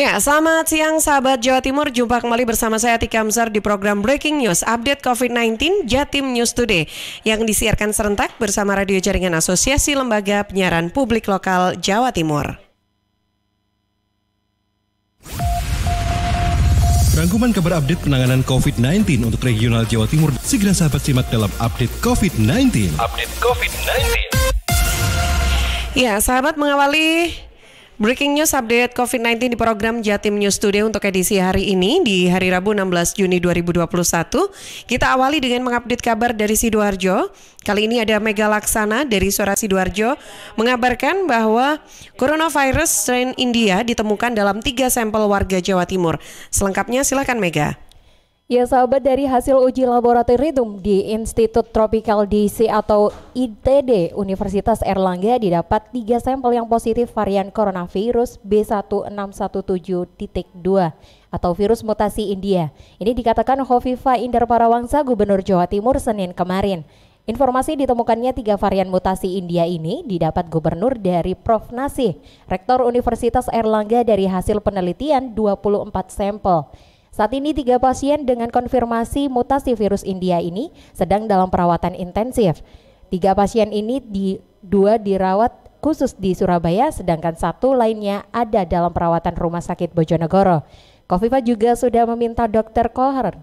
Ya, selamat siang sahabat Jawa Timur. Jumpa kembali bersama saya Tika Amsar di program Breaking News Update COVID-19 Jatim News Today yang disiarkan serentak bersama radio jaringan Asosiasi Lembaga Penyiaran Publik Lokal Jawa Timur. Rangkuman kabar update penanganan COVID-19 untuk regional Jawa Timur segera sahabat simak dalam Update COVID-19. Update COVID-19. Ya, sahabat, mengawali Breaking News Update COVID-19 di program Jatim News Today untuk edisi hari ini di hari Rabu 16 Juni 2021. Kita awali dengan mengupdate kabar dari Sidoarjo. Kali ini ada Mega Laksana dari Suara Sidoarjo mengabarkan bahwa coronavirus strain India ditemukan dalam 3 sampel warga Jawa Timur. Selengkapnya silakan Mega. Ya sahabat, dari hasil uji laboratorium di Institut Tropical Disease atau ITD Universitas Airlangga didapat 3 sampel yang positif varian coronavirus B1617.2 atau virus mutasi India. Ini dikatakan Hovifah Indar Parawangsa, Gubernur Jawa Timur, Senin kemarin. Informasi ditemukannya 3 varian mutasi India ini didapat Gubernur dari Prof. Nasih, Rektor Universitas Airlangga dari hasil penelitian 24 sampel. Saat ini 3 pasien dengan konfirmasi mutasi virus India ini sedang dalam perawatan intensif. 3 pasien ini 2 dirawat khusus di Surabaya, sedangkan 1 lainnya ada dalam perawatan Rumah Sakit Bojonegoro. Hovifah juga sudah meminta Dr. Kohar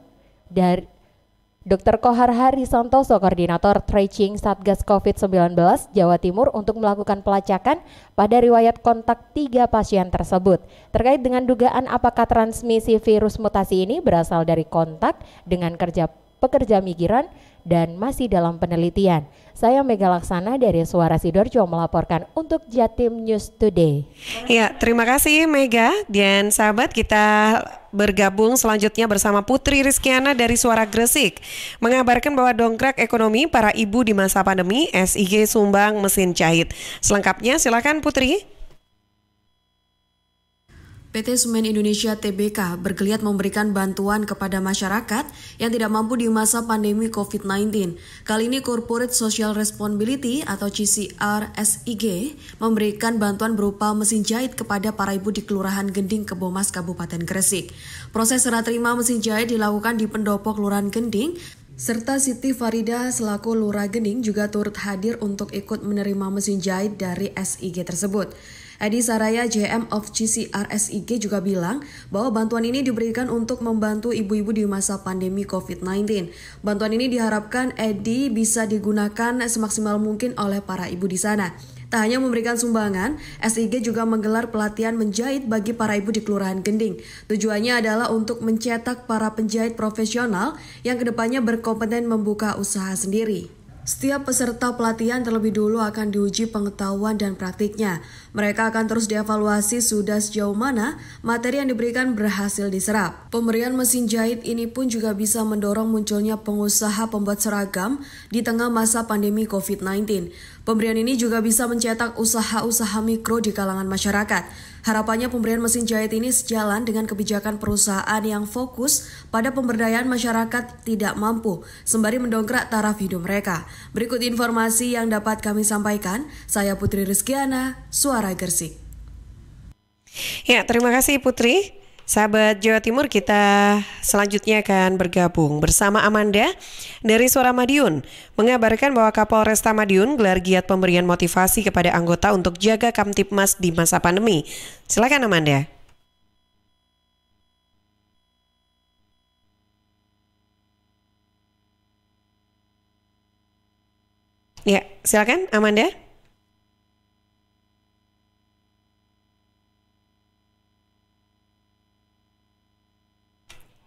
Hari Santoso, Koordinator Tracing Satgas COVID-19 Jawa Timur untuk melakukan pelacakan pada riwayat kontak 3 pasien tersebut. Terkait dengan dugaan apakah transmisi virus mutasi ini berasal dari kontak dengan pekerja migran dan masih dalam penelitian. Saya Mega Laksana dari Suara Sidoarjo melaporkan untuk Jatim News Today. Ya, terima kasih Mega. Dan sahabat, kita bergabung selanjutnya bersama Putri Rizkiana dari Suara Gresik mengabarkan bahwa dongkrak ekonomi para ibu di masa pandemi, SIG sumbang mesin jahit. Selengkapnya silakan Putri. PT Semen Indonesia Tbk bergeliat memberikan bantuan kepada masyarakat yang tidak mampu di masa pandemi COVID-19. Kali ini Corporate Social Responsibility atau CSR SIG memberikan bantuan berupa mesin jahit kepada para ibu di Kelurahan Gending, Kebomas, Kabupaten Gresik. Proses serah terima mesin jahit dilakukan di Pendopo Kelurahan Gending, serta Siti Farida selaku Lurah Gending juga turut hadir untuk ikut menerima mesin jahit dari SIG tersebut. Edi Saraya, JM of CSR SIG juga bilang bahwa bantuan ini diberikan untuk membantu ibu-ibu di masa pandemi COVID-19. Bantuan ini diharapkan Edi bisa digunakan semaksimal mungkin oleh para ibu di sana. Tak hanya memberikan sumbangan, SIG juga menggelar pelatihan menjahit bagi para ibu di Kelurahan Gending. Tujuannya adalah untuk mencetak para penjahit profesional yang kedepannya berkompeten membuka usaha sendiri. Setiap peserta pelatihan terlebih dulu akan diuji pengetahuan dan praktiknya. Mereka akan terus dievaluasi sudah sejauh mana materi yang diberikan berhasil diserap. Pemberian mesin jahit ini pun juga bisa mendorong munculnya pengusaha pembuat seragam di tengah masa pandemi COVID-19. Pemberian ini juga bisa mencetak usaha-usaha mikro di kalangan masyarakat. Harapannya pemberian mesin jahit ini sejalan dengan kebijakan perusahaan yang fokus pada pemberdayaan masyarakat tidak mampu, sembari mendongkrak taraf hidup mereka. Berikut informasi yang dapat kami sampaikan. Saya Putri Rizkiana, Suara Gresik. Ya, terima kasih Putri. Sahabat Jawa Timur, kita selanjutnya akan bergabung bersama Amanda dari Suara Madiun mengabarkan bahwa Kapolresta Madiun gelar giat pemberian motivasi kepada anggota untuk jaga Kamtibmas di masa pandemi. Silakan Amanda. Ya, silakan Amanda.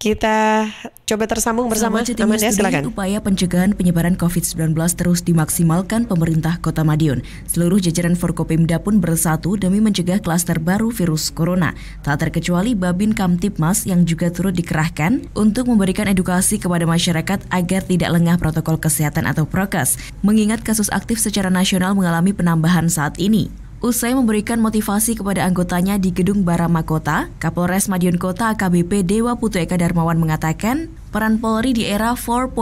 Kita coba tersambung bersama Amanda, silakan. Upaya pencegahan penyebaran COVID-19 terus dimaksimalkan pemerintah Kota Madiun. Seluruh jajaran Forkopimda pun bersatu demi mencegah klaster baru virus corona. Tak terkecuali Babin Kamtibmas yang juga turut dikerahkan untuk memberikan edukasi kepada masyarakat agar tidak lengah protokol kesehatan atau prokes, mengingat kasus aktif secara nasional mengalami penambahan saat ini. Usai memberikan motivasi kepada anggotanya di Gedung Barama Kota, Kapolres Madiun Kota AKBP Dewa Putu Eka Darmawan mengatakan, peran Polri di era 4.0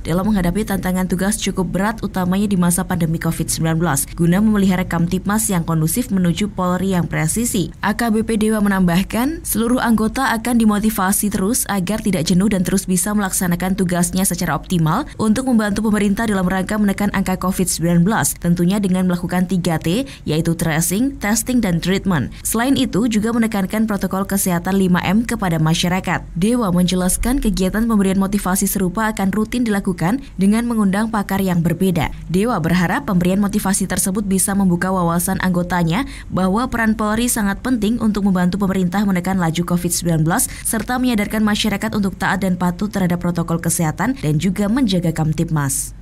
dalam menghadapi tantangan tugas cukup berat utamanya di masa pandemi COVID-19 guna memelihara Kamtibmas yang kondusif menuju Polri yang presisi. AKBP Dewa menambahkan, seluruh anggota akan dimotivasi terus agar tidak jenuh dan terus bisa melaksanakan tugasnya secara optimal untuk membantu pemerintah dalam rangka menekan angka COVID-19, tentunya dengan melakukan 3T, yaitu tracing, testing, dan treatment. Selain itu, juga menekankan protokol kesehatan 5M kepada masyarakat. Dewa menjelaskan kegiatan pemberian motivasi serupa akan rutin dilakukan dengan mengundang pakar yang berbeda. Dewa berharap pemberian motivasi tersebut bisa membuka wawasan anggotanya bahwa peran Polri sangat penting untuk membantu pemerintah menekan laju COVID-19 serta menyadarkan masyarakat untuk taat dan patuh terhadap protokol kesehatan dan juga menjaga Kamtibmas.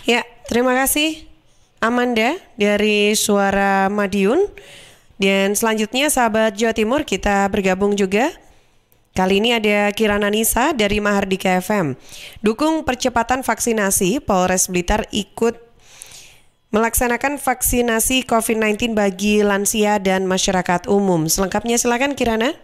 Ya, terima kasih Amanda dari Suara Madiun. Dan selanjutnya sahabat Jawa Timur, kita bergabung juga. Kali ini ada Kirana Nisa dari Mahardika FM. Dukung percepatan vaksinasi, Polres Blitar ikut melaksanakan vaksinasi COVID-19 bagi lansia dan masyarakat umum. Selengkapnya silakan Kirana.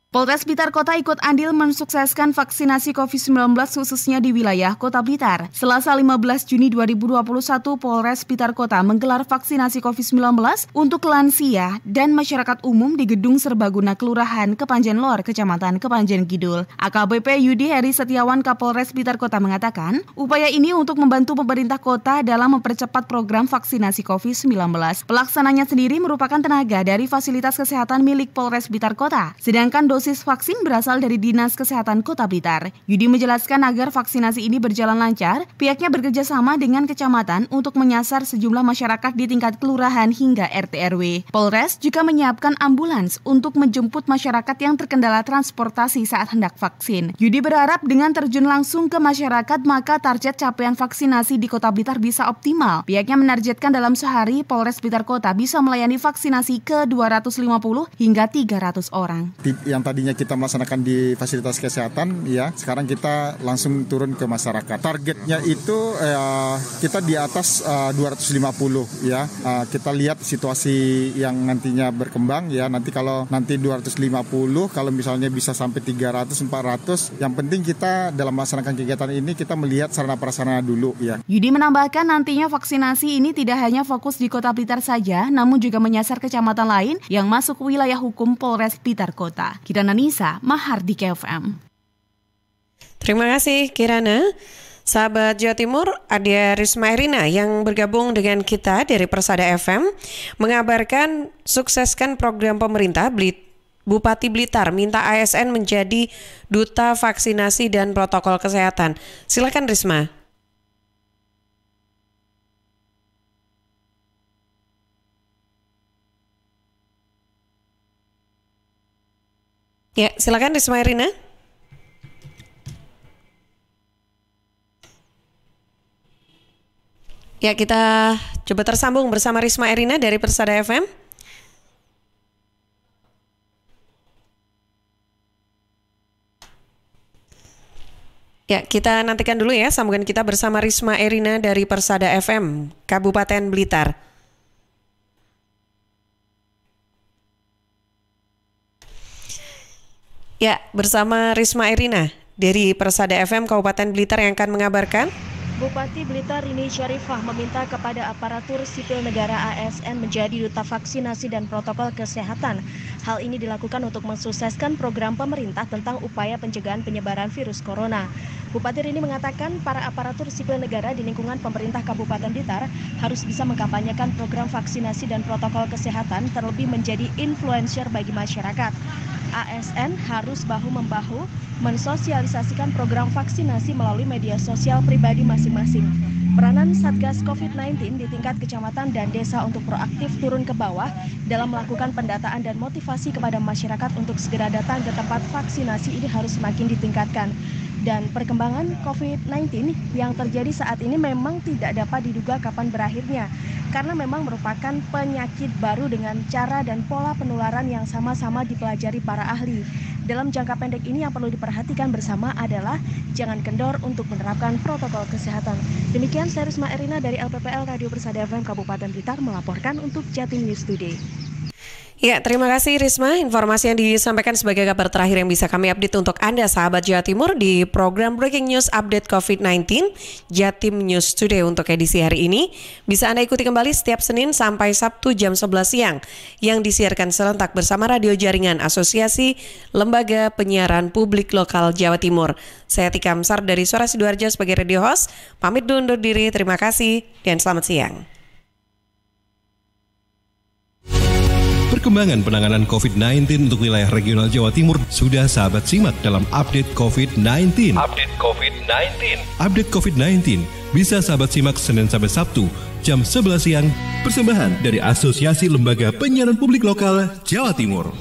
Polres Blitar Kota ikut andil mensukseskan vaksinasi COVID-19 khususnya di wilayah Kota Blitar. Selasa 15 Juni 2021, Polres Blitar Kota menggelar vaksinasi COVID-19 untuk lansia dan masyarakat umum di Gedung Serbaguna Kelurahan Kepanjen Lor, Kecamatan Kepanjen Kidul. AKBP Yudi Heri Setiawan Kapolres Blitar Kota mengatakan, upaya ini untuk membantu pemerintah kota dalam mempercepat program vaksinasi COVID-19. Pelaksananya sendiri merupakan tenaga dari fasilitas kesehatan milik Polres Blitar Kota, sedangkan dosis vaksin berasal dari Dinas Kesehatan Kota Blitar. Yudi menjelaskan agar vaksinasi ini berjalan lancar, pihaknya bekerja sama dengan kecamatan untuk menyasar sejumlah masyarakat di tingkat kelurahan hingga RT/RW. Polres juga menyiapkan ambulans untuk menjemput masyarakat yang terkendala transportasi saat hendak vaksin. Yudi berharap dengan terjun langsung ke masyarakat, maka target capaian vaksinasi di Kota Blitar bisa optimal. Pihaknya menargetkan dalam sehari Polres Blitar Kota bisa melayani vaksinasi ke 250 hingga 300 orang. Yang tadinya kita melaksanakan di fasilitas kesehatan, ya sekarang kita langsung turun ke masyarakat. Targetnya itu kita di atas 250 ya. Kita lihat situasi yang nantinya berkembang ya. Nanti kalau nanti 250, kalau misalnya bisa sampai 300, 400, yang penting kita dalam melaksanakan kegiatan ini kita melihat sarana prasarana dulu ya. Yudi menambahkan nantinya vaksinasi ini tidak hanya fokus di Kota Blitar saja, namun juga menyasar kecamatan lain yang masuk wilayah hukum Polres Blitar Kota. Kirana Nisa, Mahardika FM. Terima kasih Kirana. Sahabat Jawa Timur, ada Risma Erina yang bergabung dengan kita dari Persada FM mengabarkan sukseskan program pemerintah Bupati Blitar minta ASN menjadi duta vaksinasi dan protokol kesehatan. Silakan Risma. Ya, silakan Risma Erina. Ya, kita coba tersambung bersama Risma Erina dari Persada FM. Ya, kita nantikan dulu ya sambungan kita bersama Risma Erina dari Persada FM, Kabupaten Blitar. Ya, bersama Risma Erina dari Persada FM Kabupaten Blitar yang akan mengabarkan. Bupati Blitar Rini Syarifah meminta kepada aparatur sipil negara ASN menjadi duta vaksinasi dan protokol kesehatan. Hal ini dilakukan untuk mensukseskan program pemerintah tentang upaya pencegahan penyebaran virus corona. Bupati Rini mengatakan para aparatur sipil negara di lingkungan pemerintah Kabupaten Blitar harus bisa mengkampanyekan program vaksinasi dan protokol kesehatan, terlebih menjadi influencer bagi masyarakat. ASN harus bahu-membahu mensosialisasikan program vaksinasi melalui media sosial pribadi masing-masing. Peranan Satgas COVID-19 di tingkat kecamatan dan desa untuk proaktif turun ke bawah dalam melakukan pendataan dan motivasi kepada masyarakat untuk segera datang ke tempat vaksinasi ini harus semakin ditingkatkan. Dan perkembangan COVID-19 yang terjadi saat ini memang tidak dapat diduga kapan berakhirnya, karena memang merupakan penyakit baru dengan cara dan pola penularan yang sama-sama dipelajari para ahli. Dalam jangka pendek ini yang perlu diperhatikan bersama adalah jangan kendor untuk menerapkan protokol kesehatan. Demikian saya Risma Erina dari LPPL Radio Persada FM Kabupaten Blitar melaporkan untuk Jatim News Today. Ya, terima kasih Risma. Informasi yang disampaikan sebagai kabar terakhir yang bisa kami update untuk Anda sahabat Jawa Timur di program Breaking News Update COVID-19 Jatim News Today untuk edisi hari ini. Bisa Anda ikuti kembali setiap Senin sampai Sabtu jam 11 siang yang disiarkan serentak bersama radio jaringan Asosiasi Lembaga Penyiaran Publik Lokal Jawa Timur. Saya Tika Amsar dari Suara Sidoarjo sebagai radio host. Pamit undur diri, terima kasih dan selamat siang. Perkembangan penanganan COVID-19 untuk wilayah regional Jawa Timur sudah sahabat simak dalam Update COVID-19. Update COVID-19. Update COVID-19 bisa sahabat simak Senin sampai Sabtu jam 11 siang. Persembahan dari Asosiasi Lembaga Penyiaran Publik Lokal Jawa Timur.